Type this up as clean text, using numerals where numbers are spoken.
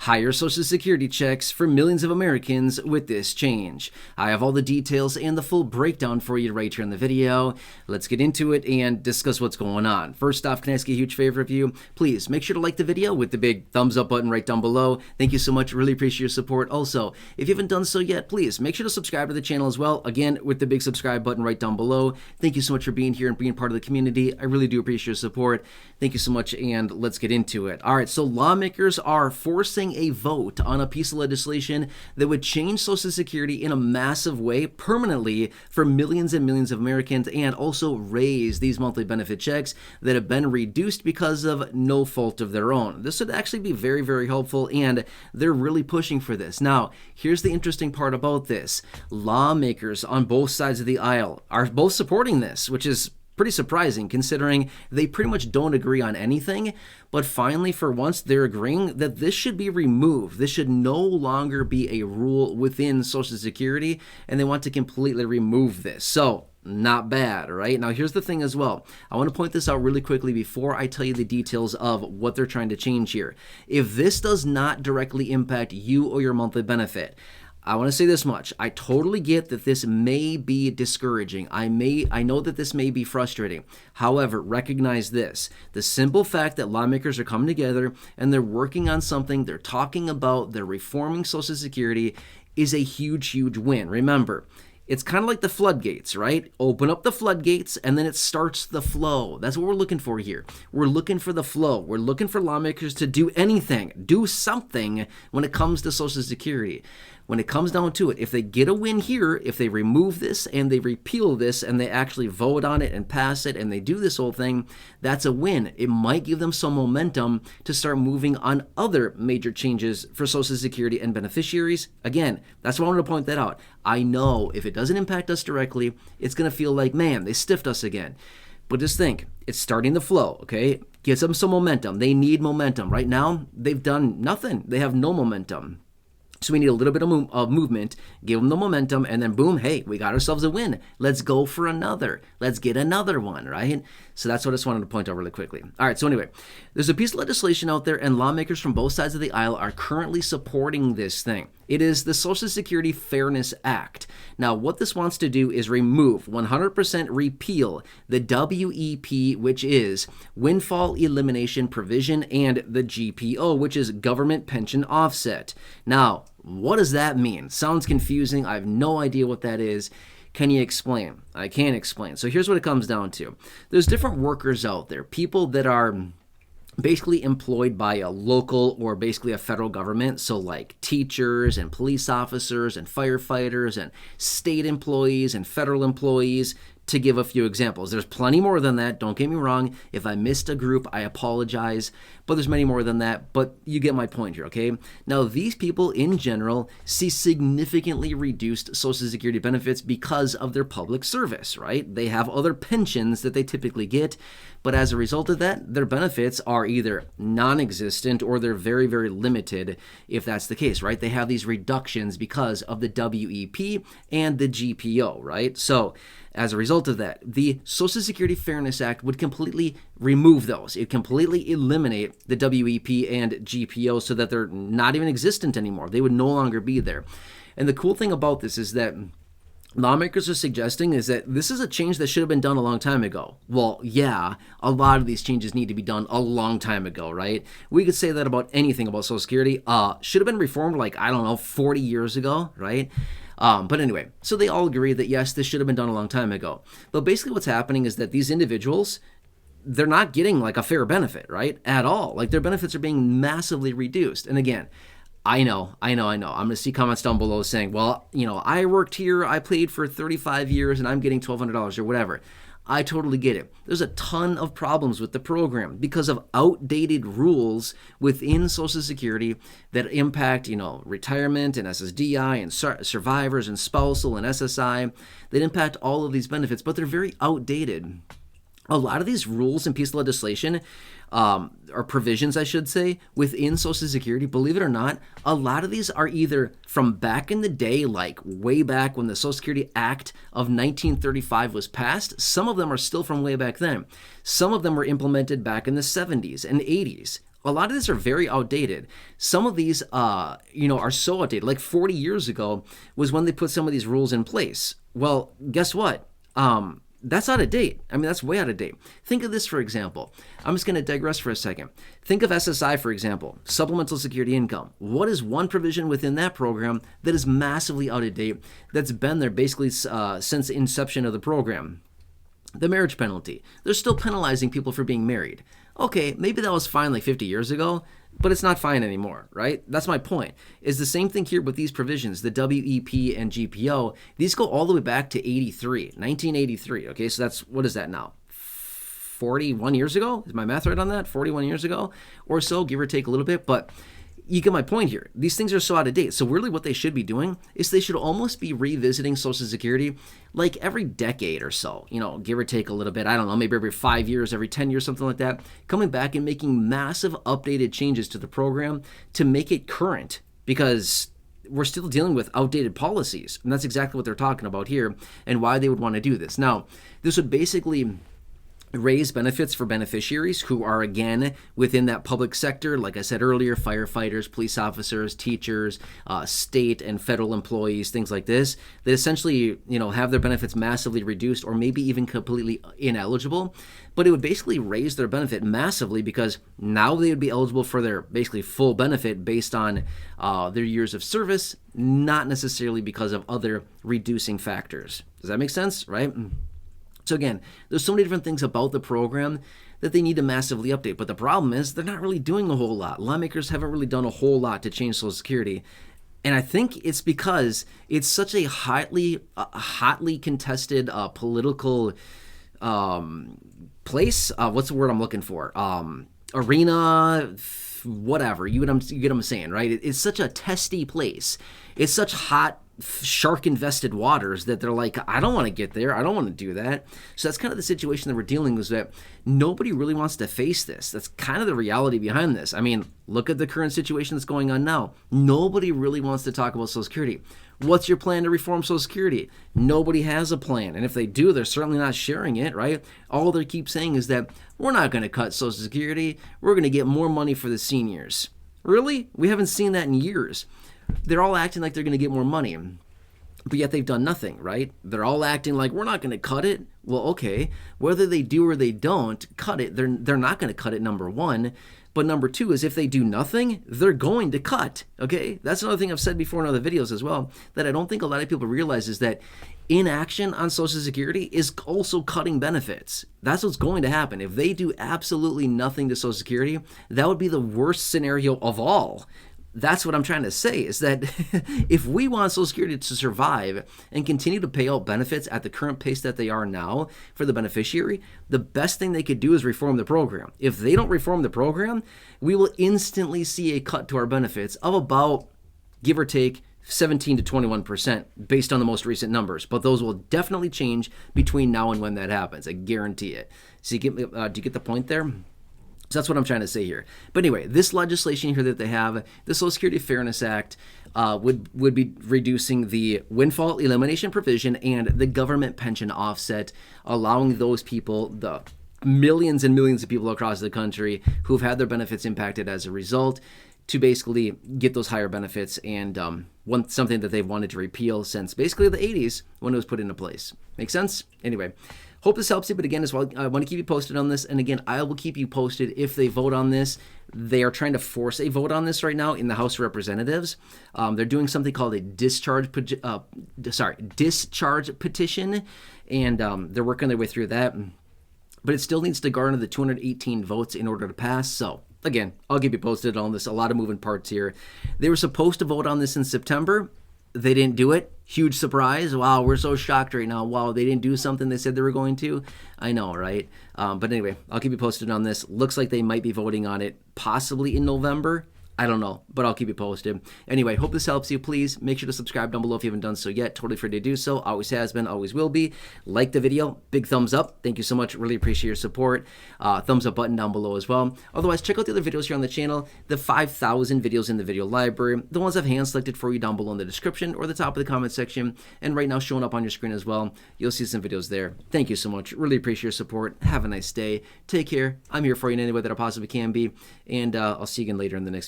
higher Social Security checks for millions of Americans with this change. I have all the details and the full breakdown for you right here in the video. Let's get into it and discuss what's going on. First off, can I ask you a huge favor of you? Please make sure to like the video with the big thumbs up button right down below. Thank you so much. Really appreciate your support. Also, if you haven't done so yet, please make sure to subscribe to the channel as well. Again, with the big subscribe button right down below. Thank you so much for being here and being part of the community. I really do appreciate your support. Thank you so much, and let's get into it. All right, so lawmakers are forcing a vote on a piece of legislation that would change Social Security in a massive way permanently for millions and millions of Americans, and also raise these monthly benefit checks that have been reduced because of no fault of their own. This would actually be very, very helpful, and they're really pushing for this. Now, here's the interesting part about this. Lawmakers on both sides of the aisle are both supporting this, which is pretty surprising considering they pretty much don't agree on anything. But finally, for once, they're agreeing that this should be removed. This should no longer be a rule within Social Security, and they want to completely remove this. So, not bad, right? Now, here's the thing as well. I want to point this out really quickly before I tell you the details of what they're trying to change here. If this does not directly impact you or your monthly benefit, I want to say this much. I totally get that this may be discouraging. I know that this may be frustrating. However, recognize this. The simple fact that lawmakers are coming together and they're working on something, they're talking about, they're reforming Social Security is a huge, huge win. Remember, it's kind of like the floodgates, right? Open up the floodgates and then it starts the flow. That's what we're looking for here. We're looking for the flow. We're looking for lawmakers to do anything, do something when it comes to Social Security. When it comes down to it, if they get a win here, if they remove this and they repeal this and they actually vote on it and pass it and they do this whole thing, that's a win. It might give them some momentum to start moving on other major changes for Social Security and beneficiaries. Again, that's why I wanted to point that out. I know if it doesn't impact us directly, it's going to feel like, man, they stiffed us again. But just think, it's starting the flow, okay? Gives them some momentum. They need momentum. Right now, they've done nothing. They have no momentum. So we need a little bit of movement, give them the momentum, and then boom, hey, we got ourselves a win. Let's go for another. Let's get another one, right? So that's what I just wanted to point out really quickly. All right, so anyway, there's a piece of legislation out there, and lawmakers from both sides of the aisle are currently supporting this thing. It is the Social Security Fairness Act. Now, what this wants to do is remove, 100% repeal the WEP, which is Windfall Elimination Provision, and the GPO, which is Government Pension Offset. Now, what does that mean? Sounds confusing. I have no idea what that is. Can you explain? I can't explain. So here's what it comes down to. There's different workers out there, people that are basically employed by a local or basically a federal government. So like teachers and police officers and firefighters and state employees and federal employees, to give a few examples. There's plenty more than that. Don't get me wrong. If I missed a group, I apologize. But there's many more than that. But you get my point here, okay? Now, these people in general see significantly reduced Social Security benefits because of their public service, right? They have other pensions that they typically get. But as a result of that, their benefits are either non-existent or they're very, very limited if that's the case, right? They have these reductions because of the WEP and the GPO, right? So as a result of that, the Social Security Fairness Act would completely remove those. It completely eliminate the WEP and GPO so that they're not even existent anymore. They would no longer be there. And the cool thing about this is that lawmakers are suggesting is that this is a change that should have been done a long time ago. Well, yeah, a lot of these changes need to be done a long time ago, right? We could say that about anything about Social Security. Should have been reformed like, I don't know, 40 years ago, right? But anyway, so they all agree that yes, this should have been done a long time ago. But basically what's happening is that these individuals, they're not getting like a fair benefit, right? At all. Like their benefits are being massively reduced. And again, I know. I'm going to see comments down below saying, well, I worked here, I played for 35 years and I'm getting $1,200 or whatever. I totally get it. There's a ton of problems with the program because of outdated rules within Social Security that impact, retirement and SSDI and survivors and spousal and SSI. That impact all of these benefits, but they're very outdated. A lot of these rules and piece of legislation or provisions, I should say, within Social Security, believe it or not, a lot of these are either from back in the day, like way back when the Social Security Act of 1935 was passed. Some of them are still from way back then. Some of them were implemented back in the 70s and 80s. A lot of these are very outdated. Some of these, are so outdated. Like 40 years ago was when they put some of these rules in place. Well, guess what? That's out of date. I mean, that's way out of date. Think of this, for example. I'm just going to digress for a second. Think of SSI, for example, Supplemental Security Income. What is one provision within that program that is massively out of date that's been there basically since the inception of the program? The marriage penalty. They're still penalizing people for being married. Okay, maybe that was fine like 50 years ago, but it's not fine anymore, right? That's my point. It's the same thing here with these provisions, the WEP and GPO. These go all the way back to 1983, okay? So that's, what is that now? 41 years ago? Is my math right on that? 41 years ago or so, give or take a little bit, but you get my point here. These things are so out of date. So really what they should be doing is they should almost be revisiting Social Security like every decade or so, give or take a little bit. I don't know, maybe every 5 years, every 10 years, something like that. Coming back and making massive updated changes to the program to make it current, because we're still dealing with outdated policies. And that's exactly what they're talking about here and why they would want to do this. Now, this would basically raise benefits for beneficiaries who are, again, within that public sector. Like I said earlier, firefighters, police officers, teachers, state and federal employees, things like this, that essentially, have their benefits massively reduced or maybe even completely ineligible. But it would basically raise their benefit massively because now they would be eligible for their basically full benefit based on their years of service, not necessarily because of other reducing factors. Does that make sense, right? So again, there's so many different things about the program that they need to massively update. But the problem is they're not really doing a whole lot. Lawmakers haven't really done a whole lot to change Social Security. And I think it's because it's such a hotly contested political place. What's the word I'm looking for? Arena, whatever. You get what I'm saying, right? It's such a testy place. It's such hot, shark-invested waters that they're like, I don't want to get there. I don't want to do that. So that's kind of the situation that we're dealing with, is that nobody really wants to face this. That's kind of the reality behind this. I mean, look at the current situation that's going on now. Nobody really wants to talk about Social Security. What's your plan to reform Social Security? Nobody has a plan. And if they do, they're certainly not sharing it, right? All they keep saying is that we're not going to cut Social Security. We're going to get more money for the seniors. Really? We haven't seen that in years. They're all acting like they're going to get more money, but yet they've done nothing, right? They're all acting like we're not going to cut it. Well, okay, whether they do or they don't cut it, they're not going to cut it, number one. But number two is if they do nothing, they're going to cut, okay? That's another thing I've said before in other videos as well, that I don't think a lot of people realize, is that inaction on Social Security is also cutting benefits. That's what's going to happen. If they do absolutely nothing to Social Security, that would be the worst scenario of all. That's what I'm trying to say, is that if we want Social Security to survive and continue to pay out benefits at the current pace that they are now for the beneficiary, the best thing they could do is reform the program. If they don't reform the program, we will instantly see a cut to our benefits of about, give or take, 17 to 21% based on the most recent numbers. But those will definitely change between now and when that happens. I guarantee it. So do you get the point there? So that's what I'm trying to say here. But anyway, this legislation here that they have, the Social Security Fairness Act, would be reducing the windfall elimination provision and the government pension offset, allowing those people, the millions and millions of people across the country who've had their benefits impacted as a result, to basically get those higher benefits, and something that they've wanted to repeal since basically the 80s when it was put into place. Make sense? Anyway. Hope this helps you, but again, as well, I want to keep you posted on this. And again, I will keep you posted if they vote on this. They are trying to force a vote on this right now in the House of Representatives. They're doing something called a discharge petition, and they're working their way through that. But it still needs to garner the 218 votes in order to pass. So again, I'll keep you posted on this. A lot of moving parts here. They were supposed to vote on this in September. They didn't do it. Huge surprise. Wow, we're so shocked right now. Wow, they didn't do something they said they were going to. I know, right? But anyway, I'll keep you posted on this. Looks like they might be voting on it possibly in November. I don't know, but I'll keep you posted. Anyway, hope this helps you. Please make sure to subscribe down below if you haven't done so yet. Totally free to do so. Always has been, always will be. Like the video, big thumbs up. Thank you so much. Really appreciate your support. Thumbs up button down below as well. Otherwise, check out the other videos here on the channel. The 5,000 videos in the video library. The ones I've hand selected for you down below in the description or the top of the comment section. And right now showing up on your screen as well. You'll see some videos there. Thank you so much. Really appreciate your support. Have a nice day. Take care. I'm here for you in any way that I possibly can be. And I'll see you again later in the next